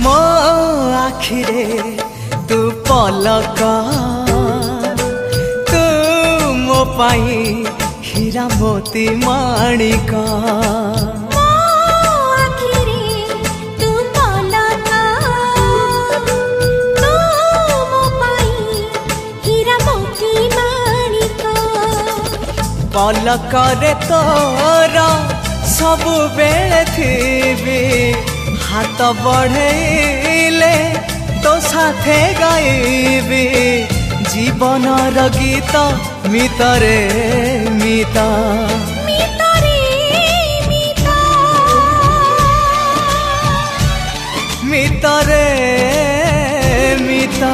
मो आखिरे तू पलक तू मो पाई हीरा मोती माणिक पलकरे तोर सबु बेले थी हाथ बढ़ेले तो साथे गाइबी जीवनर गीत मितरे मिता मितरे मिता।